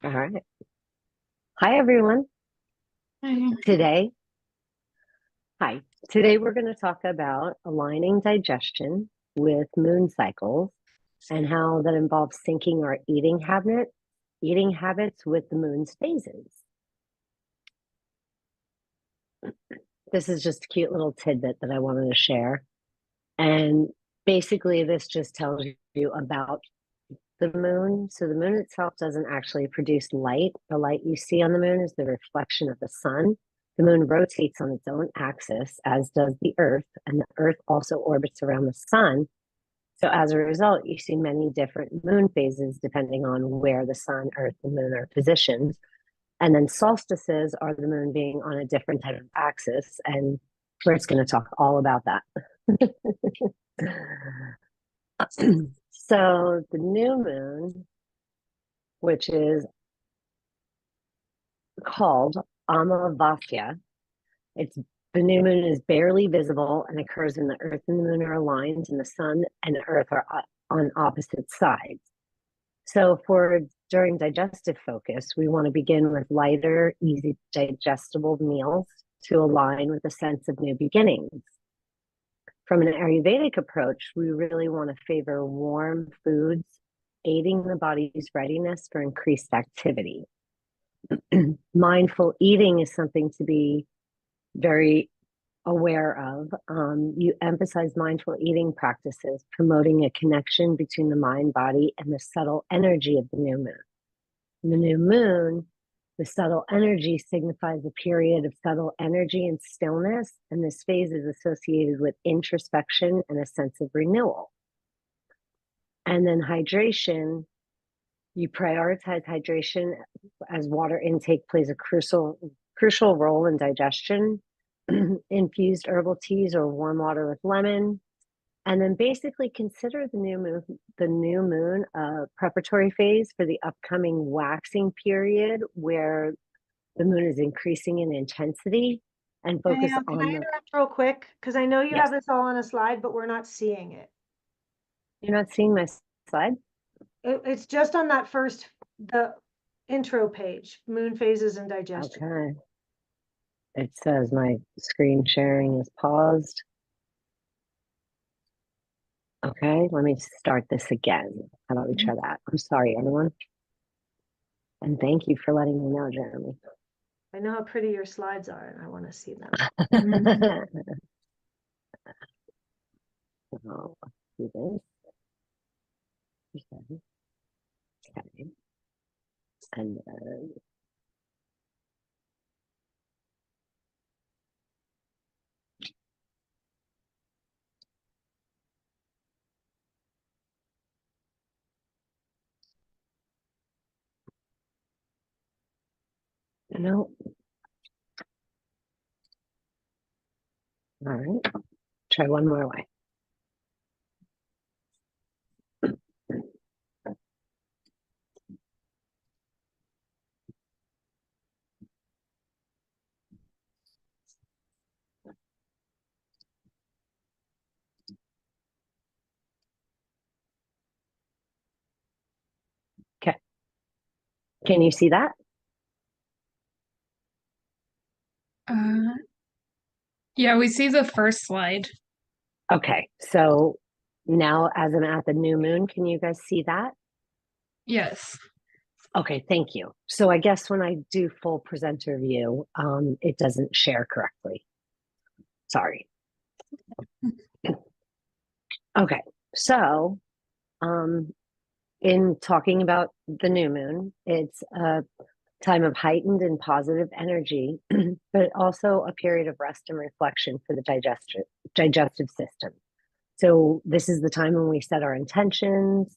All right. Hi, everyone. Mhm. Today, hi. Today, we're going to talk about aligning digestion with moon cycles and how that involves syncing our eating habits with the moon's phases. This is just a cute little tidbit that I wanted to share. And basically, this just tells you about the moon. So the moon itself doesn't actually produce light. The light you see on the moon is the reflection of the sun. The moon rotates on its own axis, as does the Earth, and the Earth also orbits around the sun. So as a result, you see many different moon phases depending on where the sun, Earth, and moon are positioned. And then solstices are the moon being on a different type of axis, and we're just going to talk all about that. So the new moon, which is called Amavasya. It's the new moon is barely visible and occurs when the Earth and the moon are aligned and the sun and the Earth are on opposite sides. So for during digestive focus, we want to begin with lighter, easy digestible meals to align with a sense of new beginnings. From an Ayurvedic approach, we really want to favor warm foods, aiding the body's readiness for increased activity. Mindful eating is something to be very aware of. You emphasize mindful eating practices, promoting a connection between the mind, body, and the subtle energy of the new moon. In the new moon, the subtle energy signifies a period of subtle energy and stillness, and this phase is associated with introspection and a sense of renewal. And then hydration, you prioritize hydration as water intake plays a crucial role in digestion. Infused herbal teas or warm water with lemon, and then basically consider the new moon a preparatory phase for the upcoming waxing period where the moon is increasing in intensity, and focus Danielle, can I on the interrupt real quick? Because I know you have yes. this all on a slide, but we're not seeing it. You're not seeing my slide? It's just on that the intro page, moon phases and digestion. Okay. It says my screen sharing is paused. Okay, let me start this again. How about we try that? I'm sorry, everyone. And thank you for letting me know, Jeremy. I know how pretty your slides are, and I want to see them. So let's do this. Okay. Okay. And no, all right. Try one more way. Okay. Can you see that? Uh, yeah, we see the first slide. Okay. So now as I'm at the new moon, can you guys see that? Yes. Okay, thank you. So I guess when I do full presenter view, it doesn't share correctly. Sorry. Okay. So um, in talking about the new moon, it's a time of heightened and positive energy, but also a period of rest and reflection for the digestive system. So this is the time when we set our intentions,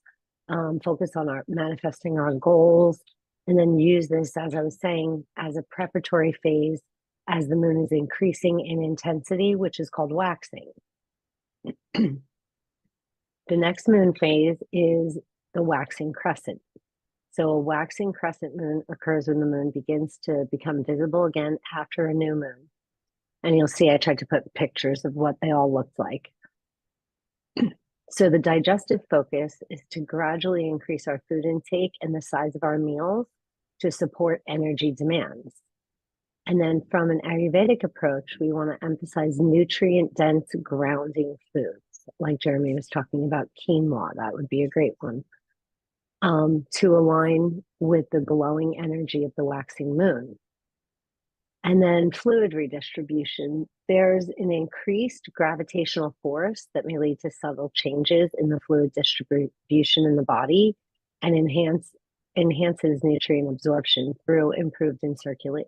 focus on our manifesting our goals, and then use this, as I was saying, as a preparatory phase as the moon is increasing in intensity, which is called waxing. The next moon phase is the waxing crescent. So a waxing crescent moon occurs when the moon begins to become visible again after a new moon. And you'll see I tried to put pictures of what they all looked like. So the digestive focus is to gradually increase our food intake and the size of our meals to support energy demands. And then from an Ayurvedic approach, we want to emphasize nutrient-dense grounding foods. Like Jeremy was talking about quinoa, that would be a great one, to align with the glowing energy of the waxing moon. And then fluid redistribution. There's an increased gravitational force that may lead to subtle changes in the fluid distribution in the body and enhances nutrient absorption through improved circulation.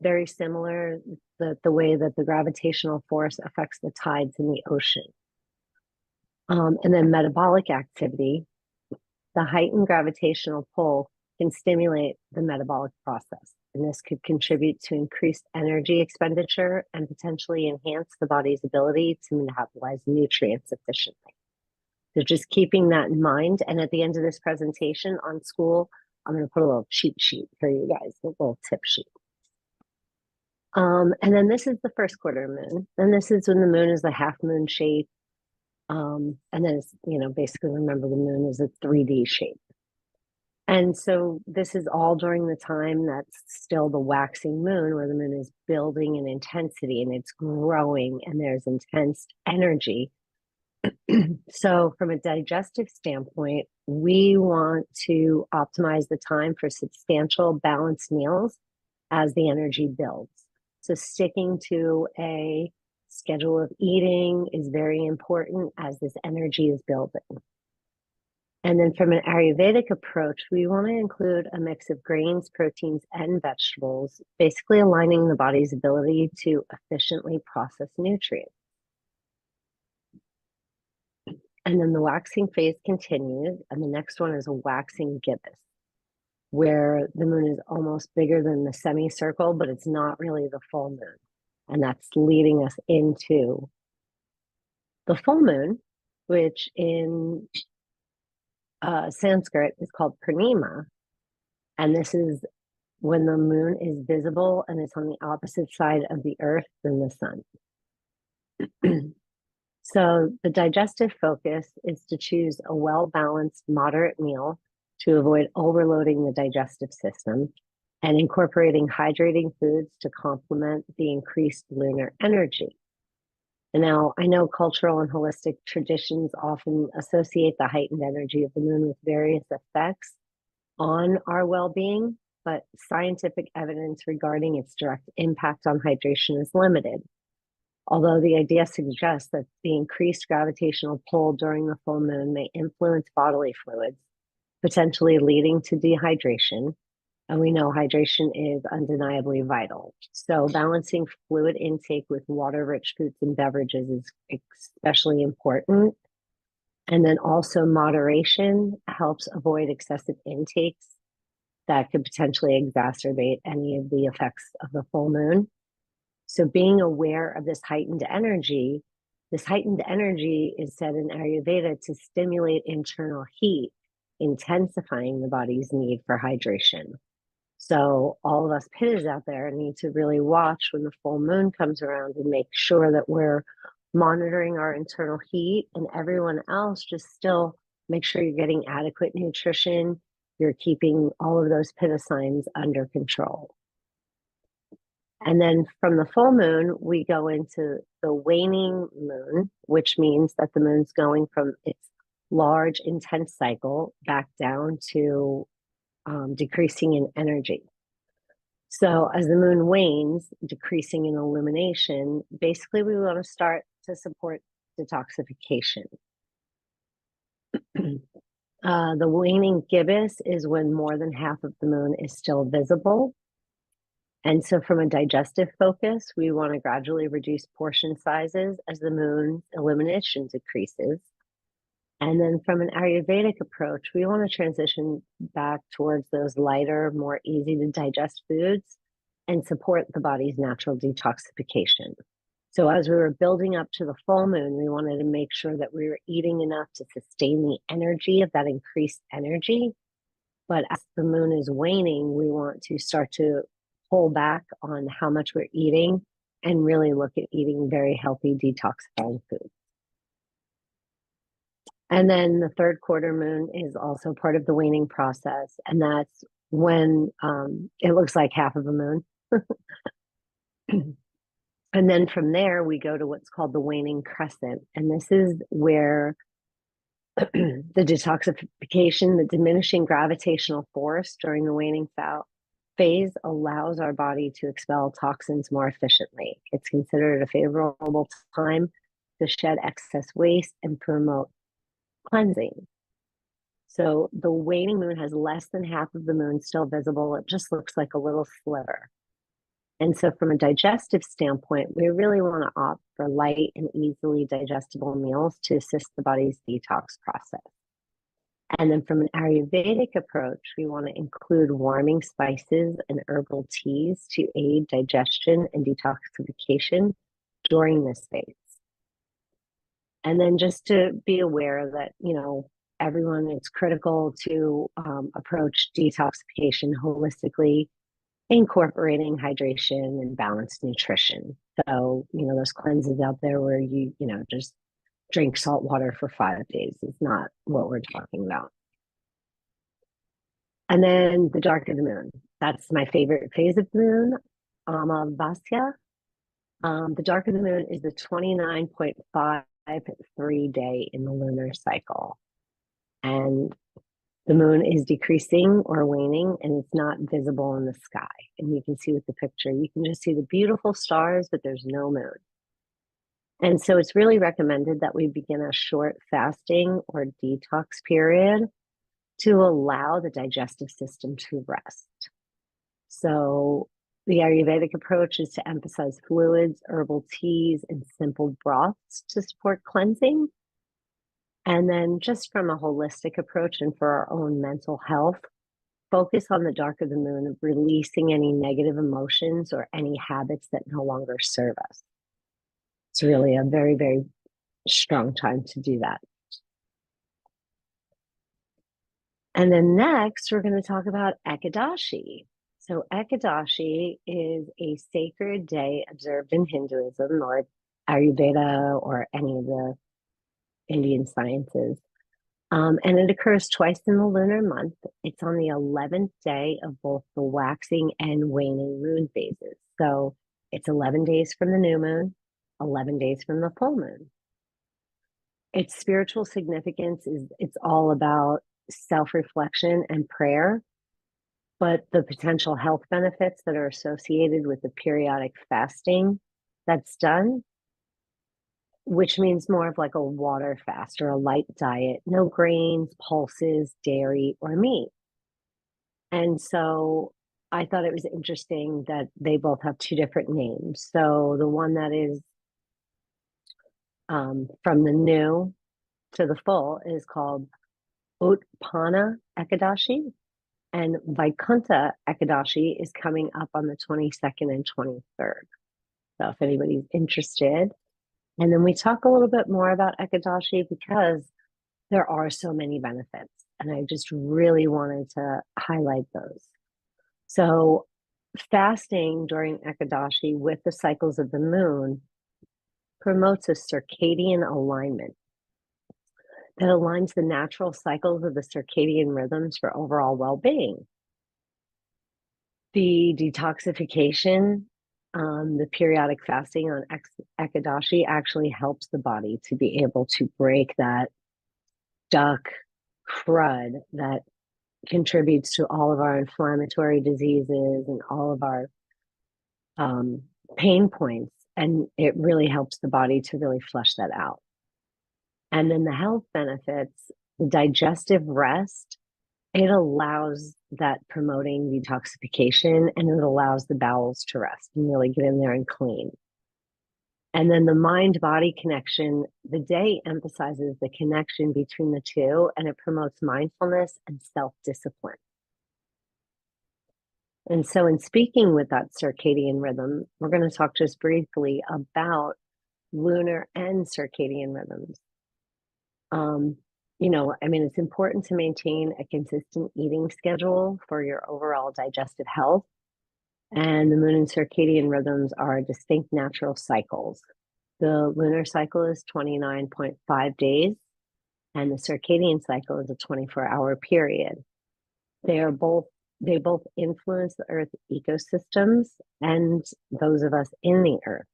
Very similar the way that the gravitational force affects the tides in the ocean. And then metabolic activity. The heightened gravitational pull can stimulate the metabolic process, and this could contribute to increased energy expenditure and potentially enhance the body's ability to metabolize nutrients efficiently. So just keeping that in mind. And at the end of this presentation on school, I'm going to put a little cheat sheet for you guys, a little tip sheet. And then this is the first quarter moon. And this is when the moon is a half moon shape. And then it's, basically remember the moon is a 3D shape. And so this is all during the time that's still the waxing moon, where the moon is building in intensity and it's growing and there's intense energy. So from a digestive standpoint, we want to optimize the time for substantial balanced meals as the energy builds. So sticking to a schedule of eating is very important as this energy is building. And then from an Ayurvedic approach, we want to include a mix of grains, proteins, and vegetables, basically aligning the body's ability to efficiently process nutrients. And then the waxing phase continues, and the next one is a waxing gibbous, where the moon is almost bigger than the semicircle, but it's not really the full moon. And that's leading us into the full moon, which in Sanskrit is called Purnima. And this is when the moon is visible and it's on the opposite side of the earth than the sun. So the digestive focus is to choose a well-balanced, moderate meal to avoid overloading the digestive system and incorporating hydrating foods to complement the increased lunar energy. And now, I know cultural and holistic traditions often associate the heightened energy of the moon with various effects on our well-being, but scientific evidence regarding its direct impact on hydration is limited. Although the idea suggests that the increased gravitational pull during the full moon may influence bodily fluids, potentially leading to dehydration. And we know hydration is undeniably vital. So balancing fluid intake with water-rich foods and beverages is especially important. And then also moderation helps avoid excessive intakes that could potentially exacerbate any of the effects of the full moon. So being aware of this heightened energy is said in Ayurveda to stimulate internal heat, intensifying the body's need for hydration. So all of us pittas out there need to really watch when the full moon comes around and make sure that we're monitoring our internal heat, and everyone else just still make sure you're getting adequate nutrition. You're keeping all of those pitta signs under control. And then from the full moon, we go into the waning moon, which means that the moon's going from its large, intense cycle back down to decreasing in energy. So as the moon wanes, decreasing in illumination, basically we want to start to support detoxification. The waning gibbous is when more than half of the moon is still visible. And so from a digestive focus, we want to gradually reduce portion sizes as the moon's illumination decreases. And then from an Ayurvedic approach, we want to transition back towards those lighter, more easy to digest foods and support the body's natural detoxification. So as we were building up to the full moon, we wanted to make sure that we were eating enough to sustain the energy of that increased energy. But as the moon is waning, we want to start to pull back on how much we're eating and really look at eating very healthy, detoxifying foods. And then the third quarter moon is also part of the waning process. And that's when it looks like half of a moon. And then from there, we go to what's called the waning crescent. And this is where the detoxification, the diminishing gravitational force during the waning phase allows our body to expel toxins more efficiently. It's considered a favorable time to shed excess waste and promote cleansing. So the waning moon has less than half of the moon still visible. It just looks like a little sliver. And so from a digestive standpoint, we really want to opt for light and easily digestible meals to assist the body's detox process. And then from an Ayurvedic approach, we want to include warming spices and herbal teas to aid digestion and detoxification during this phase. And then just to be aware that, everyone, it's critical to approach detoxification holistically, incorporating hydration and balanced nutrition. So, those cleanses out there where you just drink salt water for 5 days is not what we're talking about. And then the dark of the moon. That's my favorite phase of the moon, Amavasya. The dark of the moon is the 29.53 day in the lunar cycle. And the moon is decreasing or waning, and it's not visible in the sky. And you can see with the picture, you can just see the beautiful stars, but there's no moon. And so it's really recommended that we begin a short fasting or detox period to allow the digestive system to rest. So the Ayurvedic approach is to emphasize fluids, herbal teas, and simple broths to support cleansing. And then just from a holistic approach and for our own mental health, focus on the dark of the moon of releasing any negative emotions or any habits that no longer serve us. It's really a very, very strong time to do that. And then next, we're going to talk about Ekadashi. So Ekadashi is a sacred day observed in Hinduism or Ayurveda or any of the Indian sciences. And it occurs twice in the lunar month. It's on the 11th day of both the waxing and waning moon phases. So it's 11 days from the new moon, 11 days from the full moon. Its spiritual significance is it's all about self-reflection and prayer, but the potential health benefits that are associated with the periodic fasting that's done, which means more of like a water fast or a light diet, no grains, pulses, dairy, or meat. And so I thought it was interesting that they both have two different names. So the one that is from the new to the full is called Utpana Ekadashi, and Vaikuntha Ekadashi is coming up on the 22nd and 23rd. So if anybody's interested. And then we talk a little bit more about Ekadashi because there are so many benefits, and I just really wanted to highlight those. So fasting during Ekadashi with the cycles of the moon promotes a circadian alignment that aligns the natural cycles of the circadian rhythms for overall well-being. The detoxification, the periodic fasting on Ekadashi actually helps the body to be able to break that duck crud that contributes to all of our inflammatory diseases and all of our pain points. And it really helps the body to really flush that out. And then the health benefits, the digestive rest, it allows that promoting detoxification, and it allows the bowels to rest and really get in there and clean. And then the mind-body connection, the day emphasizes the connection between the two, and it promotes mindfulness and self-discipline. And so in speaking with that circadian rhythm, we're going to talk just briefly about lunar and circadian rhythms. It's important to maintain a consistent eating schedule for your overall digestive health. And the moon and circadian rhythms are distinct natural cycles. The lunar cycle is 29.5 days, and the circadian cycle is a 24-hour period. They both influence the Earth ecosystems and those of us in the Earth.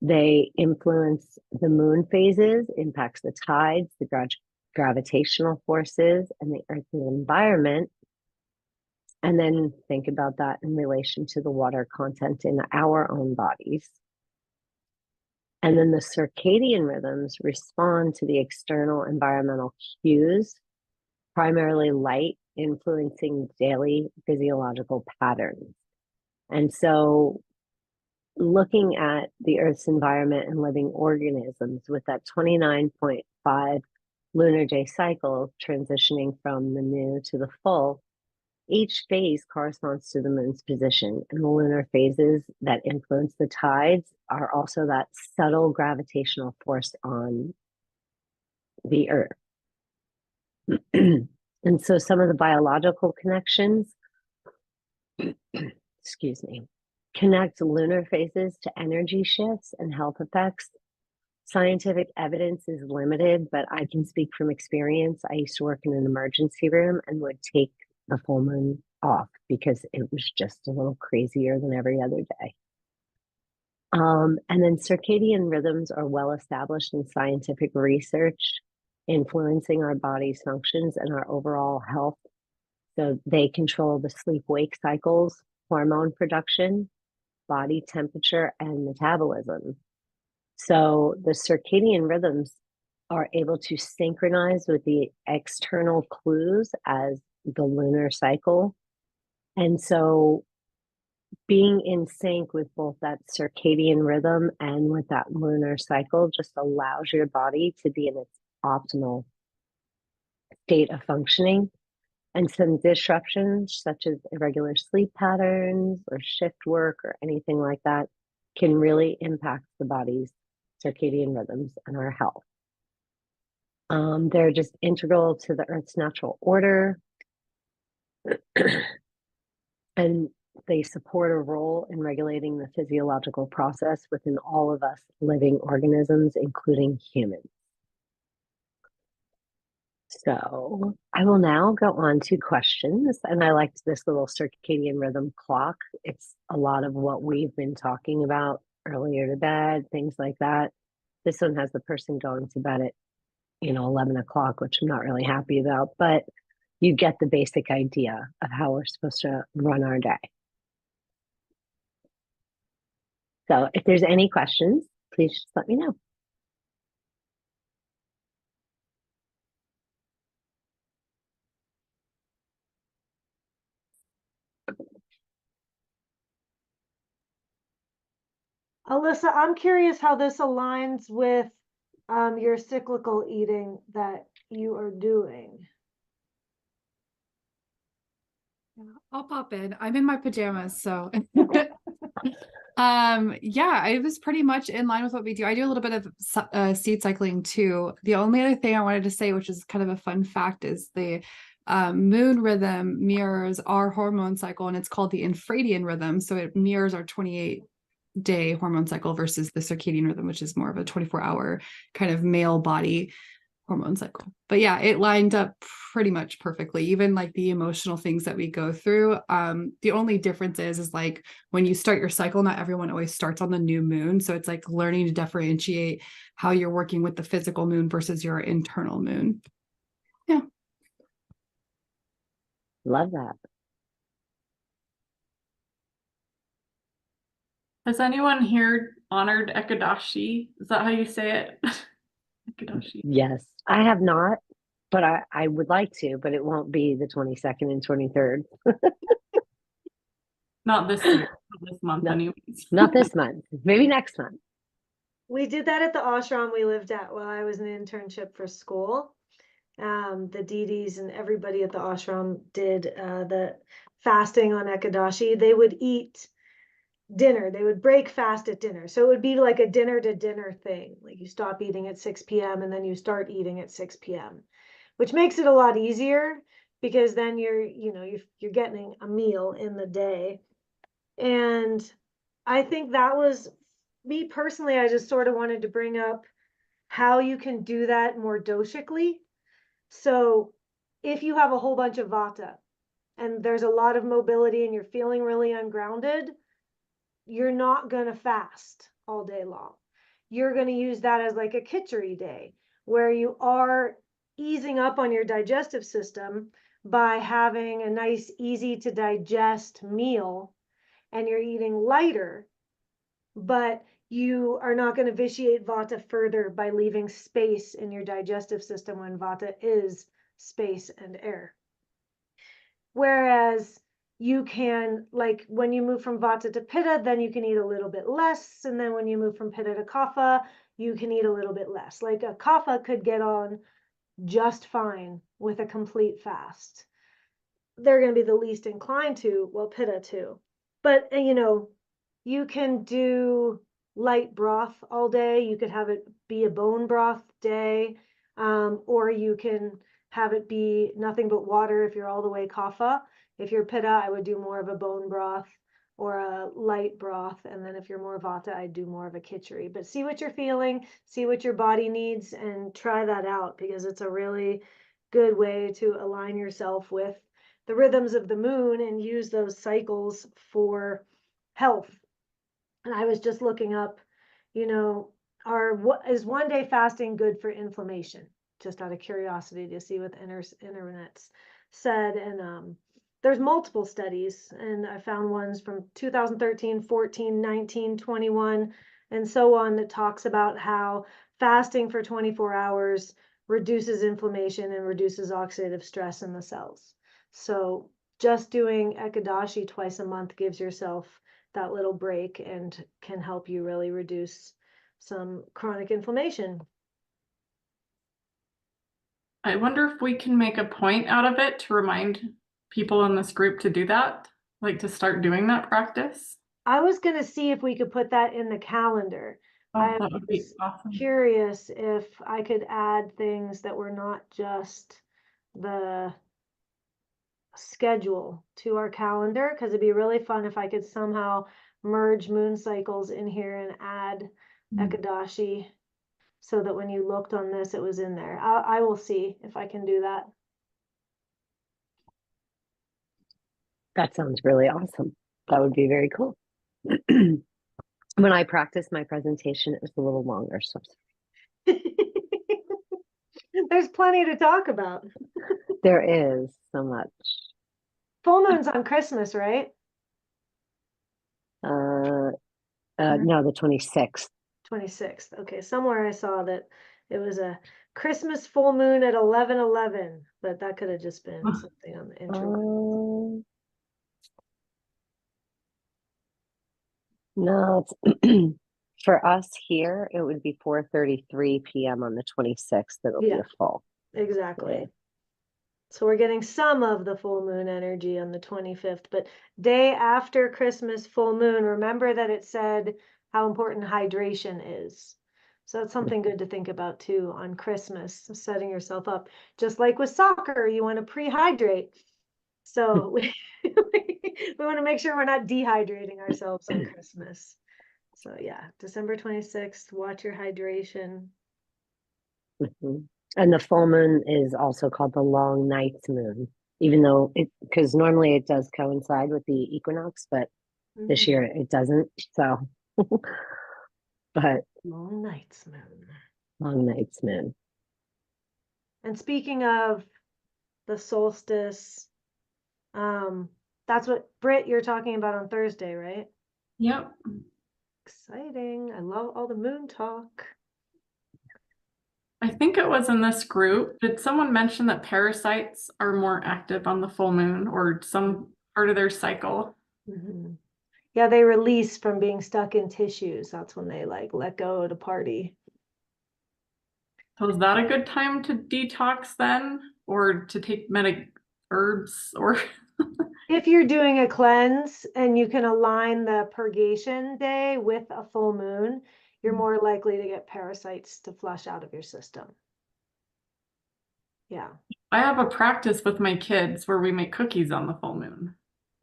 They influence the moon phases, impacts the tides, the gravitational forces, and the Earth's environment. And then think about that in relation to the water content in our own bodies. And then the circadian rhythms respond to the external environmental cues, primarily light influencing daily physiological patterns. And so looking at the Earth's environment and living organisms with that 29.5 lunar day cycle transitioning from the new to the full, each phase corresponds to the moon's position, and the lunar phases that influence the tides are also that subtle gravitational force on the Earth. And so some of the biological connections, excuse me, connect lunar phases to energy shifts and health effects. Scientific evidence is limited, but I can speak from experience. I used to work in an emergency room and would take the full moon off because it was just a little crazier than every other day. And then circadian rhythms are well established in scientific research, influencing our body's functions and our overall health. So they control the sleep-wake cycles, hormone production, body temperature, and metabolism. So the circadian rhythms are able to synchronize with the external clues as the lunar cycle. And so being in sync with both that circadian rhythm and with that lunar cycle just allows your body to be in its optimal state of functioning. And some disruptions, such as irregular sleep patterns or shift work or anything like that, can really impact the body's circadian rhythms and our health. They're just integral to the Earth's natural order. And they support a role in regulating the physiological process within all of us living organisms, including humans. So I will now go on to questions. And I liked this little circadian rhythm clock. It's a lot of what we've been talking about earlier to bed, things like that. This one has the person going to bed at, 11 o'clock, which I'm not really happy about, but you get the basic idea of how we're supposed to run our day. So if there's any questions, please just let me know. Alyssa, I'm curious how this aligns with your cyclical eating that you are doing. I'll pop in. I'm in my pajamas, so yeah, it was pretty much in line with what we do. I do a little bit of seed cycling too. The only other thing I wanted to say, which is kind of a fun fact, is the moon rhythm mirrors our hormone cycle, and it's called the infradian rhythm. So it mirrors our 28-day hormone cycle versus the circadian rhythm, which is more of a 24-hour kind of male body hormone cycle. But yeah, it lined up pretty much perfectly. Even like the emotional things that we go through. The only difference is like when you start your cycle, not everyone always starts on the new moon. So it's like learning to differentiate how you're working with the physical moon versus your internal moon. Yeah. Love that. Has anyone here honored Ekadashi? Is that how you say it? Ekadashi. Yes, I have not, but I would like to, but it won't be the 22nd and 23rd. Not this year, not this month, No, anyways. Not this month, maybe next month. We did that at the ashram we lived at while I was in internship for school. The Didis and everybody at the ashram did the fasting on Ekadashi. They would eat dinner. They would break fast at dinner. So it would be like a dinner to dinner thing. Like you stop eating at 6 p.m. and then you start eating at 6 p.m., which makes it a lot easier because then you're getting a meal in the day. And I think that was me personally. I just sort of wanted to bring up how you can do that more doshically. So if you have a whole bunch of vata and there's a lot of mobility and you're feeling really ungrounded, you're not going to fast all day long. You're going to use that as like a khichdi day where you are easing up on your digestive system by having a nice, easy to digest meal, and you're eating lighter, but you are not going to vitiate vata further by leaving space in your digestive system when vata is space and air. Whereas you can, like when you move from vata to pitta, then you can eat a little bit less. And then when you move from pitta to kapha, you can eat a little bit less. Like a kapha could get on just fine with a complete fast. They're going to be the least inclined to, well, pitta too. But, you can do light broth all day. You could have it be a bone broth day, or you can have it be nothing but water if you're all the way kapha. If you're pitta, I would do more of a bone broth or a light broth. And then if you're more vata, I'd do more of a khichdi. But see what you're feeling, see what your body needs, and try that out, because it's a really good way to align yourself with the rhythms of the moon and use those cycles for health. And I was just looking up, what is 1 day fasting good for inflammation? Just out of curiosity to see what the internet's said. And there's multiple studies, and I found ones from 2013, 14, 19, 21, and so on, that talks about how fasting for 24 hours reduces inflammation and reduces oxidative stress in the cells. So just doing Ekadashi twice a month gives yourself that little break and can help you really reduce some chronic inflammation. I wonder if we can make a point out of it to remind people in this group to do that, like to start doing that practice. I was going to see if we could put that in the calendar. Oh, I that would be was awesome. curious if I could add things that were not just the schedule to our calendar, because it'd be really fun if I could somehow merge moon cycles in here and add Ekadashi, so that when you looked on this, it was in there. I will see if I can do that. That sounds really awesome. That would be very cool. When I practiced my presentation, it was a little longer, so There's plenty to talk about. there is so much. Full moon's on Christmas, right? No, the 26th. 26th. Okay, somewhere I saw that it was a Christmas full moon at 11:11, but that could have just been something on the internet. No, it's for us here, it would be 4:33 p.m. on the 26th. It'll be Yeah. a full. Exactly. Yeah. So we're getting some of the full moon energy on the 25th, but day after Christmas full moon, remember that it said how important hydration is. So that's something good to think about too on Christmas, setting yourself up. Just like with soccer, you want to pre-hydrate. So we want to make sure we're not dehydrating ourselves on Christmas. So yeah, December 26th, watch your hydration. Mhm. And the full moon is also called the long night's moon, even though because normally it does coincide with the equinox, but this year it doesn't. So, but Long night's moon. long night's moon. And speaking of the solstice, that's what Britt you're talking about on Thursday, right? Yep. Exciting. I love all the moon talk. I think it was in this group. Did someone mention that parasites are more active on the full moon or some part of their cycle? Yeah, they release from being stuck in tissues. That's when they like let go to party. So is that a good time to detox then, or to take herbs, or? If you're doing a cleanse and you can align the purgation day with a full moon, you're more likely to get parasites to flush out of your system. Yeah. I have a practice with my kids where we make cookies on the full moon.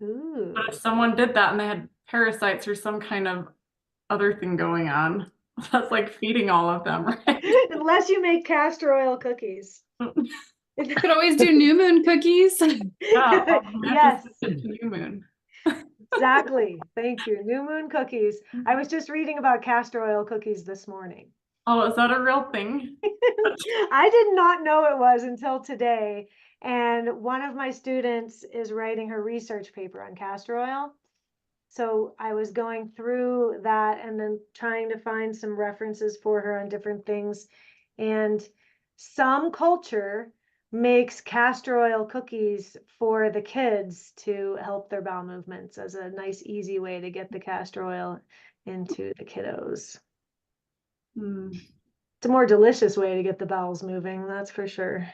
Ooh. But if someone did that and they had parasites or some kind of other thing going on, That's like feeding all of them, right? Unless you make castor oil cookies. You could always do new moon cookies. Yeah, we have Yes, to switch it to new moon. exactly. Thank you. New moon cookies. I was just reading about castor oil cookies this morning. Oh, is that a real thing? I did not know it was until today. And one of my students is writing her research paper on castor oil. So I was going through that and then trying to find some references for her on different things. And some culture makes castor oil cookies for the kids to help their bowel movements as a nice, easy way to get the castor oil into the kiddos. Hmm. It's a more delicious way to get the bowels moving, that's for sure.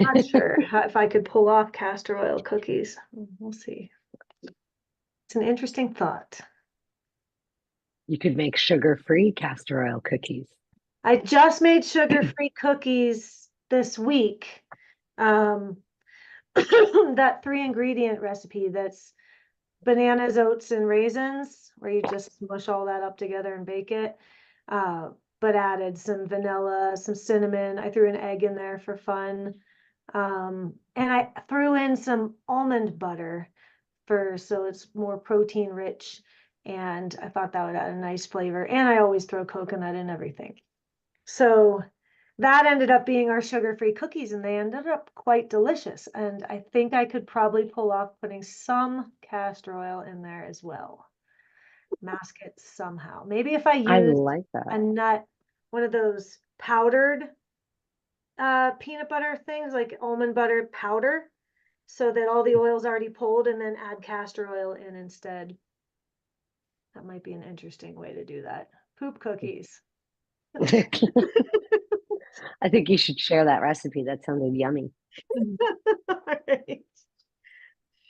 Not sure if I could pull off castor oil cookies. We'll see. It's an interesting thought. You could make sugar-free castor oil cookies. I just made sugar-free cookies this week. That 3-ingredient recipe that's bananas, oats, and raisins, where you just smush all that up together and bake it. But added some vanilla, some cinnamon. I threw an egg in there for fun. And I threw in some almond butter so it's more protein rich. And I thought that would add a nice flavor. And I always throw coconut in everything. So that ended up being our sugar-free cookies, and they ended up quite delicious. And I think I could probably pull off putting some castor oil in there as well. Mask it somehow. Maybe if I I use like a that. nut, one of those powdered peanut butter things, like almond butter powder, so that all the oil's already pulled, and then add castor oil in instead. That might be an interesting way to do that. Poop cookies. I think you should share that recipe. That sounded yummy. All right.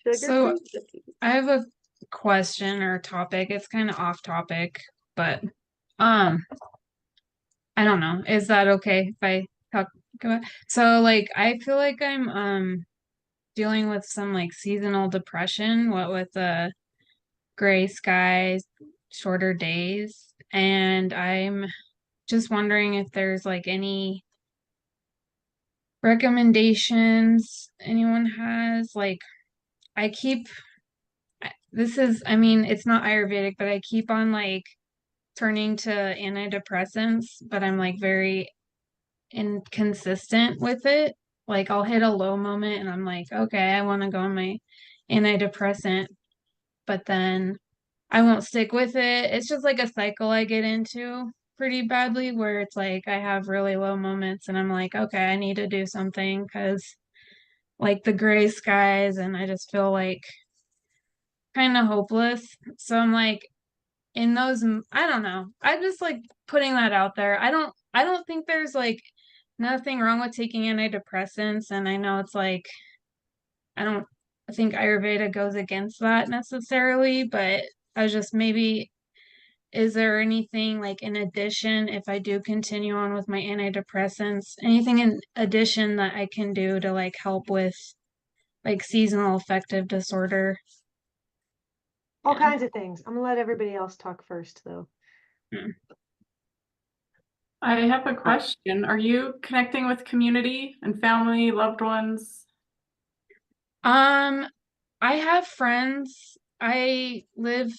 So Sugar-free cookies. I have a question or topic. It's kind of off topic, but I don't know. Is that okay if I talk about? So like I feel like I'm dealing with some like seasonal depression, what with the gray skies, shorter days, and I'm just wondering if there's like any recommendations anyone has. Like I keep this is, I mean, it's not Ayurvedic, but I keep on like turning to antidepressants, but I'm like very inconsistent with it. Like I'll hit a low moment and I'm like, okay, I want to go on my antidepressant, but then I won't stick with it. It's just like a cycle I get into pretty badly where it's like I have really low moments and I'm like, okay, I need to do something because like the gray skies and I just feel like kind of hopeless. So I'm like, in those, I don't know. I'm just like putting that out there. I don't think there's like nothing wrong with taking antidepressants. And I know it's like, I don't think Ayurveda goes against that necessarily, but I was just maybe, is there anything like in addition, if I do continue on with my antidepressants, anything in addition that I can do to like help with like seasonal affective disorder? All Yeah. kinds of things. I'm gonna let everybody else talk first, though. I have a question. Are you connecting with community and family, loved ones? I have friends. I live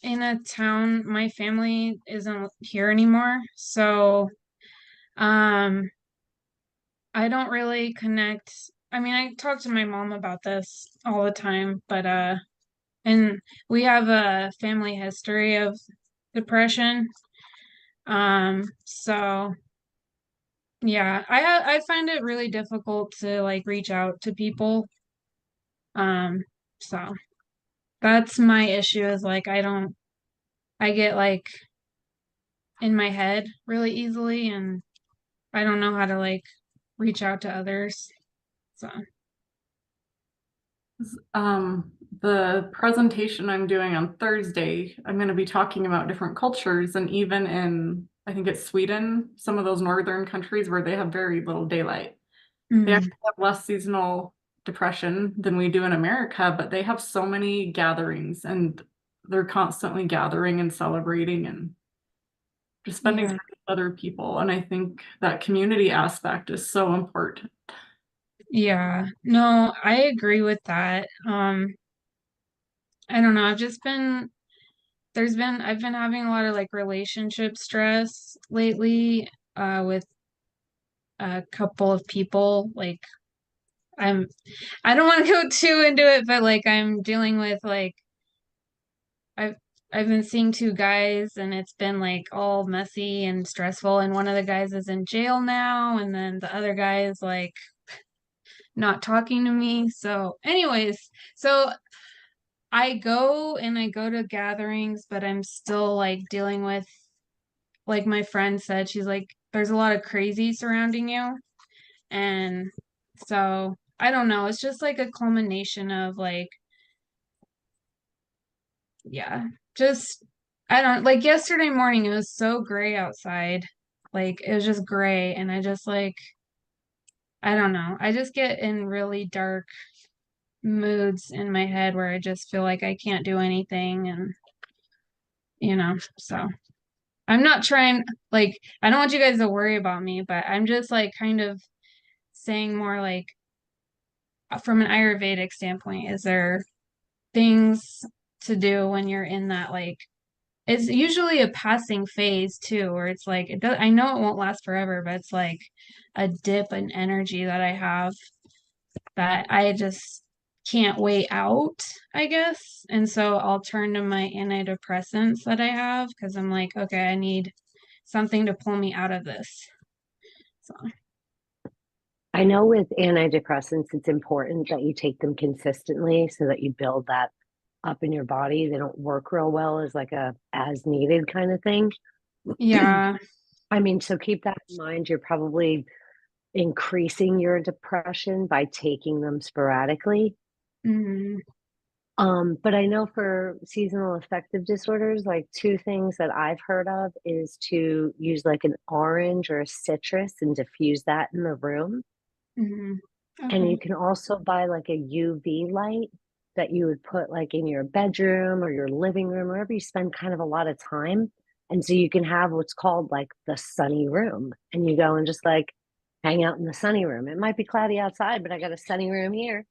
in a town. My family isn't here anymore. So, I don't really connect. I mean, I talk to my mom about this all the time, but and we have a family history of depression. So yeah, I find it really difficult to like reach out to people. So that's my issue is like I get like in my head really easily and I don't know how to like reach out to others. So The presentation I'm doing on Thursday, I'm going to be talking about different cultures, and even in, I think it's Sweden, some of those northern countries where they have very little daylight. They actually have less seasonal depression than we do in America, but they have so many gatherings and they're constantly gathering and celebrating and just spending Yeah. time with other people. And I think that community aspect is so important. Yeah. No, I agree with that. I don't know. I've been having a lot of like relationship stress lately, with a couple of people. Like I don't want to go too into it, but like I'm dealing with like I've I've been seeing two guys and it's been like all messy and stressful, and one of the guys is in jail now, and then the other guy is like not talking to me. So anyways, so I go to gatherings, but I'm still like dealing with, like my friend said, she's like, there's a lot of crazy surrounding you. And so I don't know. It's just like a culmination of like, yeah, just, I don't like yesterday morning, it was so gray outside. Like it was just gray. And I just like, I don't know. I just get in really dark moods in my head where I just feel like I can't do anything. And, so I'm not trying, like, I don't want you guys to worry about me, but I'm just like kind of saying more like from an Ayurvedic standpoint, is there things to do when you're in that like it's usually a passing phase too, where it's like it does, I know it won't last forever, but it's like a dip in energy that I have that I just can't wait out, I guess. And so I'll turn to my antidepressants that I have because I'm like, okay, I need something to pull me out of this. So I know with antidepressants, it's important that you take them consistently so that you build that up in your body. They don't work real well as like a as needed kind of thing. yeah. I mean, so keep that in mind. You're probably increasing your depression by taking them sporadically. Mm-hmm. But I know for seasonal affective disorders, like two things that I've heard of is to use like an orange or a citrus and diffuse that in the room. Mm-hmm. And you Okay. can also buy like a UV light that you would put like in your bedroom or your living room, wherever you spend kind of a lot of time. And so you can have what's called like the sunny room. And you go and just like hang out in the sunny room. It might be cloudy outside, but I got a sunny room here.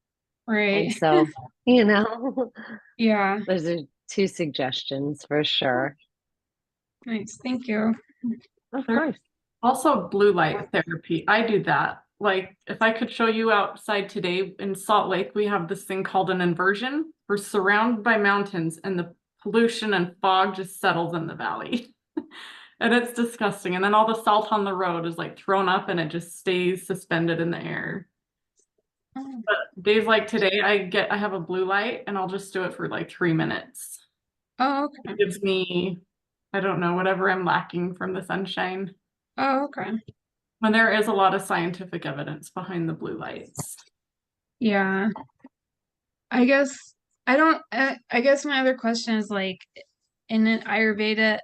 And Right. so, you know, Yeah. those are two suggestions for sure. Nice. Thank you. Of There's course. also blue light therapy. I do that. Like if I could show you outside today in Salt Lake, we have this thing called an inversion. We're surrounded by mountains and the pollution and fog just settles in the valley. And it's disgusting. And then all the salt on the road is like thrown up and it just stays suspended in the air. Oh, But days like today, I have a blue light and I'll just do it for like 3 minutes. okay. It gives me, I don't know, whatever I'm lacking from the sunshine. Oh, okay. And there is a lot of scientific evidence behind the blue lights. Yeah. I guess I guess my other question is like in an Ayurveda,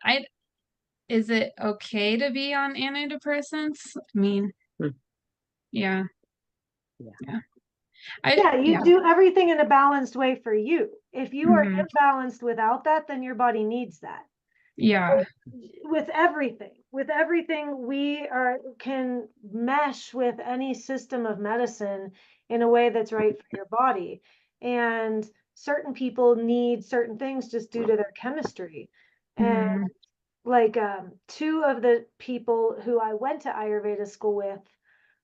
is it okay to be on antidepressants? I mean, Hmm. yeah. Yeah. Yeah. Yeah, you Yeah. do everything in a balanced way for you. If you are Mhm. imbalanced without that, then your body needs that. Yeah. With everything we can mesh with any system of medicine in a way that's right for your body. And certain people need certain things just due to their chemistry. And Mhm. like two of the people who I went to Ayurveda school with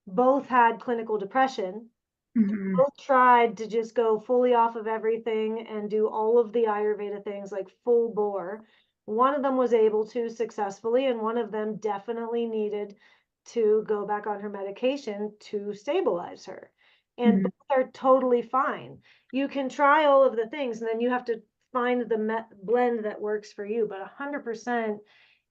both had clinical depression. Mhm. Both tried to just go fully off of everything and do all of the Ayurveda things like full bore. One of them was able to successfully, and one of them definitely needed to go back on her medication to stabilize her. And Mhm. both are totally fine. You can try all of the things, and then you have to find the blend that works for you. But 100%,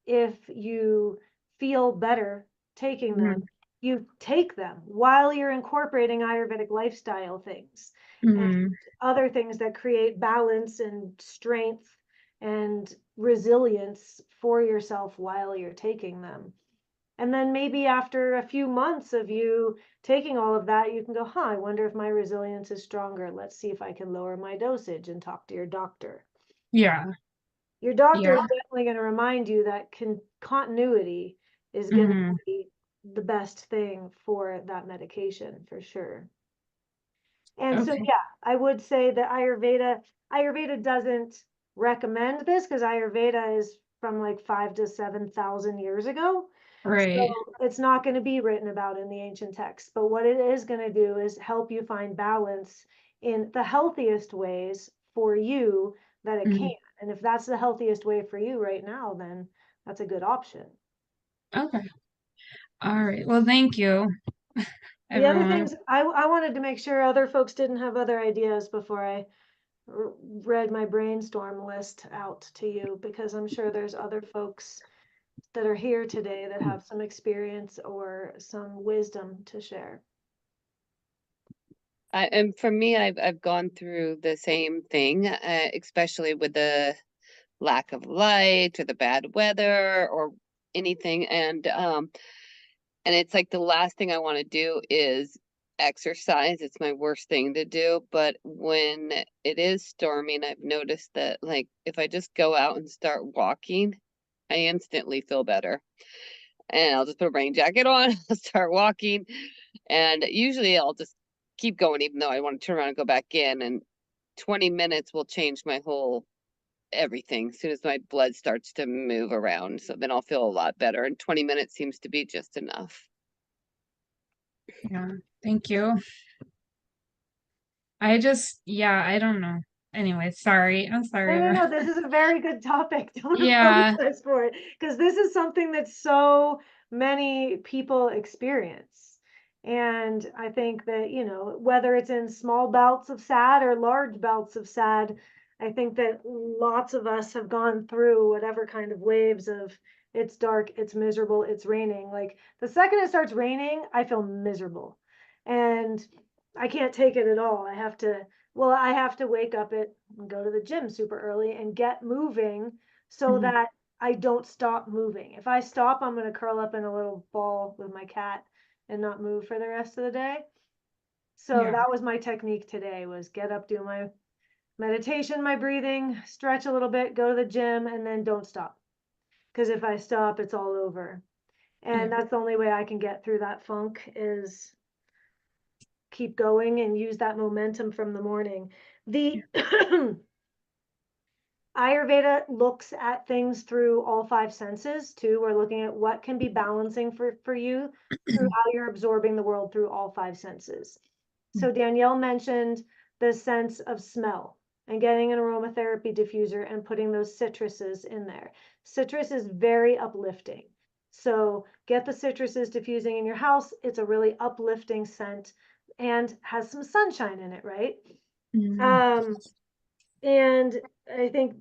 if you feel better taking them, Mhm. you take them while you're incorporating Ayurvedic lifestyle things and Mhm. other things that create balance and strength and resilience for yourself while you're taking them. And then maybe after a few months of you taking all of that, you can go, I wonder if my resilience is stronger. Let's see if I can lower my dosage and talk to your doctor. Yeah. Your doctor Yeah. is definitely going to remind you that continuity is going to Mhm. be the best thing for that medication for sure. And so, Okay. yeah, I would say that Ayurveda doesn't recommend this because Ayurveda is from like 5 to 7,000 years ago. Right. So it's not going to be written about in the ancient texts. But what it is going to do is help you find balance in the healthiest ways for you that it can. Mhm. And if that's the healthiest way for you right now, then that's a good option. Okay. All right. Well, thank you, The other everyone. things I wanted to make sure other folks didn't have other ideas before I read my brainstorm list out to you, because I'm sure there's other folks that are here today that have some experience or some wisdom to share. And for me, I've gone through the same thing, especially with the lack of light or the bad weather or anything. And it's like the last thing I want to do is exercise. It's my worst thing to do. But when it is storming, I've noticed that like if I just go out and start walking, I instantly feel better. And I'll just put a rain jacket on, I'll start walking, and usually I'll just keep going even though I want to turn around and go back in, and 20 minutes will change my whole everything as soon as my blood starts to move around. So then I'll feel a lot better, and 20 minutes seems to be just enough. Yeah. Thank you. Yeah, I don't know. Anyway, sorry. I'm sorry, No, everyone. this is a very good topic. Don't Yeah. apologize for it, because this is something that so many people experience. And I think that, whether it's in small bouts of sad or large bouts of sad, I think that lots of us have gone through whatever kind of waves of it's dark, it's miserable, it's raining. Like the second it starts raining, I feel miserable. And I can't take it at all. I have to wake up and go to the gym super early and get moving so Mhm. that I don't stop moving. If I stop, I'm going to curl up in a little ball with my cat and not move for the rest of the day. So Yeah. that was my technique today, was get up, do my meditation, my breathing, stretch a little bit, go to the gym, and then don't stop. Because if I stop, it's all over. And Yeah. that's the only way I can get through that funk, is keep going and use that momentum from the morning. The Ayurveda looks at things through all five senses too. We're looking at what can be balancing for you through how you're absorbing the world through all five senses. So Danielle mentioned the sense of smell and getting an aromatherapy diffuser and putting those citruses in there. Citrus is very uplifting. So get the citruses diffusing in your house. It's a really uplifting scent and has some sunshine in it, right? Mhm. And I think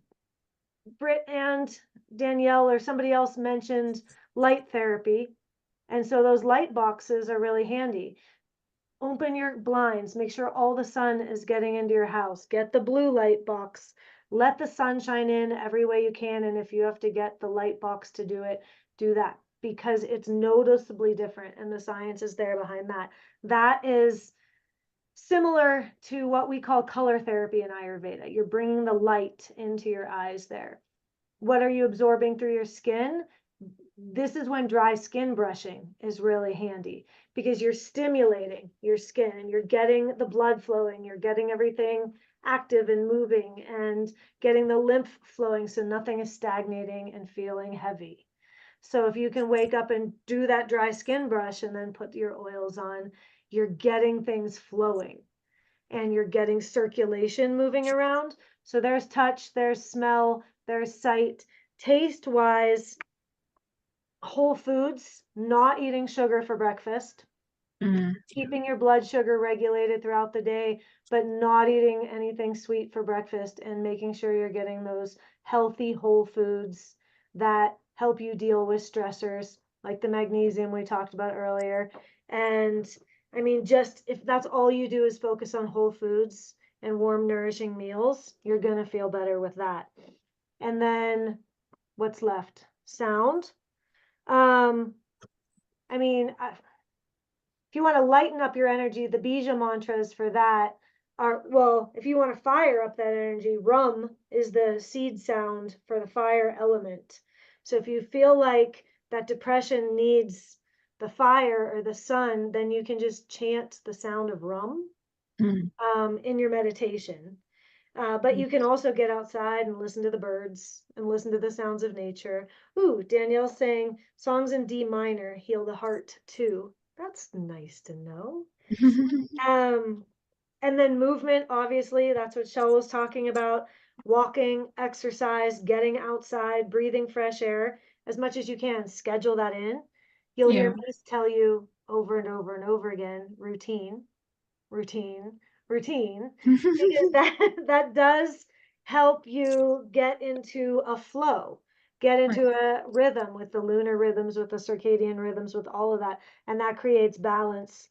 Britt and Danielle or somebody else mentioned light therapy. And so those light boxes are really handy. Open your blinds, make sure all the sun is getting into your house. Get the blue light box. Let the sunshine in every way you can. And if you have to get the light box to do it, do that, because it's noticeably different. And the science is there behind that. That is similar to what we call color therapy in Ayurveda. You're bringing the light into your eyes there. What are you absorbing through your skin? This is when dry skin brushing is really handy, because you're stimulating your skin and you're getting the blood flowing, you're getting everything active and moving and getting the lymph flowing so nothing is stagnating and feeling heavy. So if you can wake up and do that dry skin brush and then put your oils on, you're getting things flowing and you're getting circulation moving around. So there's touch, there's smell, there's sight. Taste wise, whole foods, not eating sugar for breakfast, Mhm. keeping your blood sugar regulated throughout the day, but not eating anything sweet for breakfast, and making sure you're getting those healthy whole foods that help you deal with stressors like the magnesium we talked about earlier. And I mean, just if that's all you do is focus on whole foods and warm, nourishing meals, you're going to feel better with that. And then what's left? Sound. I mean, if you want to lighten up your energy, the bija mantras for that well, if you want to fire up that energy, rum is the seed sound for the fire element. So if you feel like that depression needs the fire or the sun, then you can just chant the sound of rum Mm. in your meditation. But you can also get outside and listen to the birds and listen to the sounds of nature. Ooh, Danielle's saying songs in D minor heal the heart too. That's nice to know. And then movement, obviously, that's what Shell was talking about. Walking, exercise, getting outside, breathing fresh air as much as you can. Schedule that in. You'll hear Yeah. me tell you over and over and over again, routine, routine, routine, because that does help you get into a flow, get into a rhythm with the lunar rhythms, with the circadian rhythms, with all of that, and that creates balance.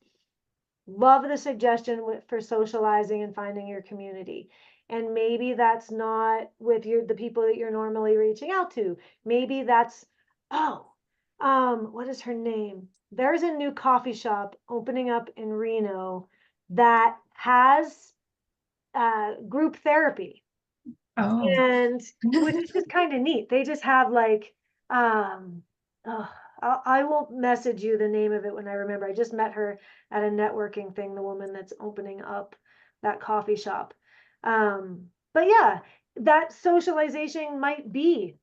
Love the suggestion for socializing and finding your community. And maybe that's not with the people that you're normally reaching out to. Maybe that's, what is her name? There's a new coffee shop opening up in Reno that has group therapy, Oh. and which is just kind of neat. They just have like, oh, I will message you the name of it when I remember. I just met her at a networking thing, the woman that's opening up that coffee shop. But yeah, that socialization might be,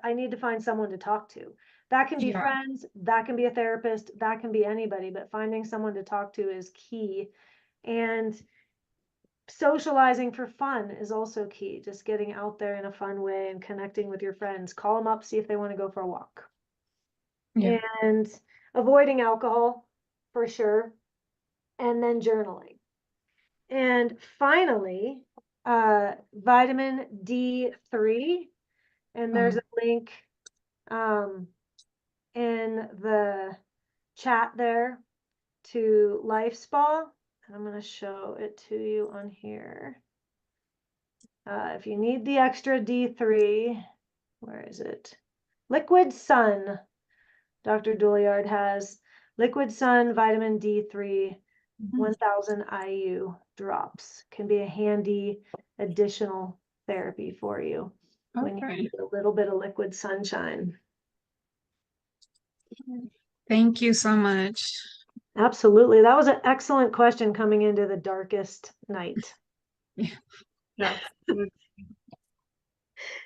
I need to find someone to talk to. That can be Yeah. friends, that can be a therapist, that can be anybody, but finding someone to talk to is key. And socializing for fun is also key. Just getting out there in a fun way and connecting with your friends. Call them up, see if they want to go for a walk. Yeah. And avoiding alcohol for sure. And then journaling. And finally, vitamin D3. And there's a link in the chat there to Life Spa. And I'm going to show it to you on here. If you need the extra D3, where is it? Liquid Sun. Dr. Douillard has Liquid Sun vitamin D3, 1000 IU drops. Can be a handy additional therapy for you when you Okay. need a little bit of liquid sunshine. Thank you so much. Absolutely. That was an excellent question coming into the darkest night. Yeah. It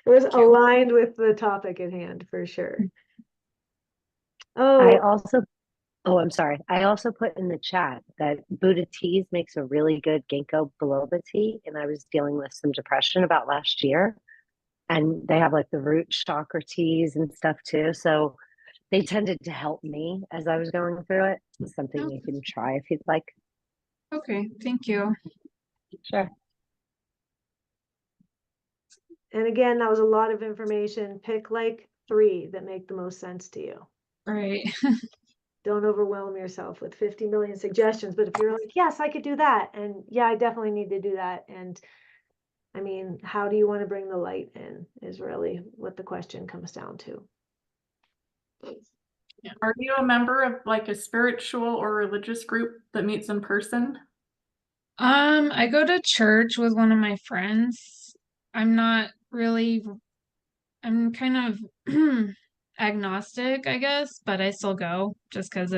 was aligned with the topic at hand for sure. I Oh, also, oh, I'm sorry. I also put in the chat that Buddha Teas makes a really good ginkgo biloba tea, and I was dealing with some depression about last year, and they have like the root chakra teas and stuff too. So they tended to help me as I was going through it. It's something you can try if you'd like. Okay, thank you. Sure. and again, that was a lot of information. Pick like 3 that make the most sense to you. All right. Don't overwhelm yourself with 50 million suggestions. But if you're like, yes, I could do that. And yeah, I definitely need to do that. And I mean, how do you want to bring the light in is really what the question comes down to. Are you a member of like a spiritual or religious group that meets in person? I go to church with one of my friends. I'm not really, I'm kind of agnostic, I guess, but I still go just because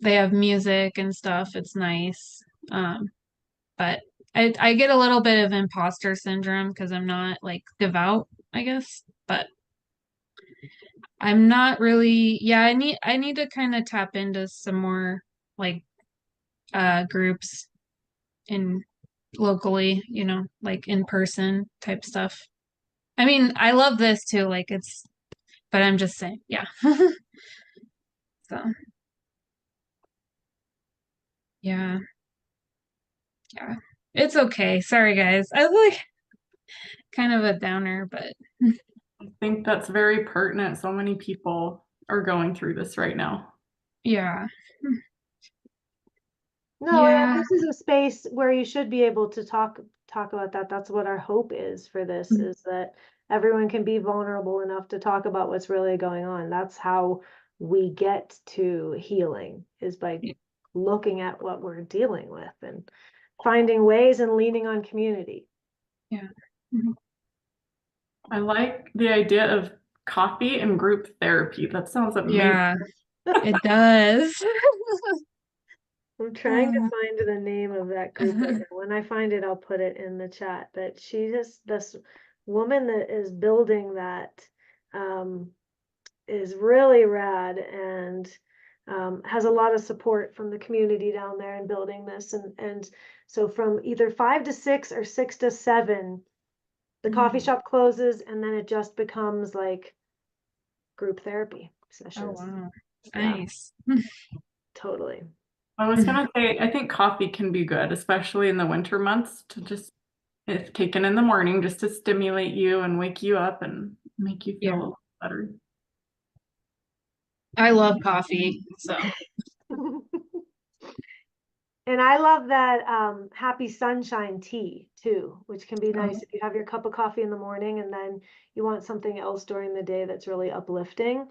they have music and stuff. It's nice. But I get a little bit of imposter syndrome because I'm not like devout, I guess, but I'm not really, yeah, I need to kind of tap into some more like groups in locally, like in person type stuff. I mean, I love this too, like but I'm just saying, yeah. So, yeah. Yeah. It's okay. Sorry guys. I was like kind of a downer, but I think that's very pertinent. So many people are going through this right now. yeah. No, and Yeah. this is a space where you should be able to talk about that. That's what our hope is for this, is that everyone can be vulnerable enough to talk about what's really going on. That's how we get to healing, is by looking at what we're dealing with and finding ways and leaning on community. I like the idea of coffee and group therapy. That sounds amazing. Yeah, it does. I'm trying to Uh. find the name of that group right now. When I find it, I'll put it in the chat. But this woman that is building that is really rad and has a lot of support from the community down there in building this. And so from either 5 to 6 or 6 to 7, the coffee shop closes, and then it just becomes like group therapy Oh, sessions. wow. Yeah. Nice. Totally. I was gonna say, I think coffee can be good, especially in the winter months, to just, if taken in the morning, just to stimulate you and wake you up and make you Yeah. feel better. I love coffee, so And I love that happy sunshine tea too, which can be nice if you have your cup of coffee in the morning and then you want something else during the day that's really uplifting.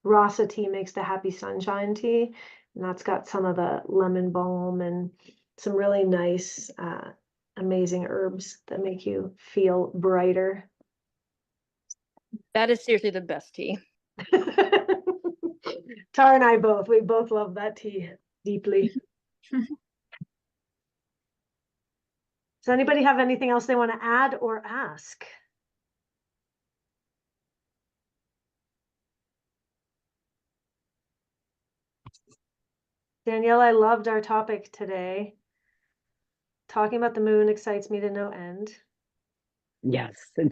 Rasa tea makes the happy sunshine tea, and that's got some of the lemon balm and some really nice, amazing herbs that make you feel brighter. That is seriously the best tea. Tara and I we both love that tea deeply. Does anybody have anything else they want to add or ask? Danielle, I loved our topic today. Talking about the moon excites me to no end. Yes, it's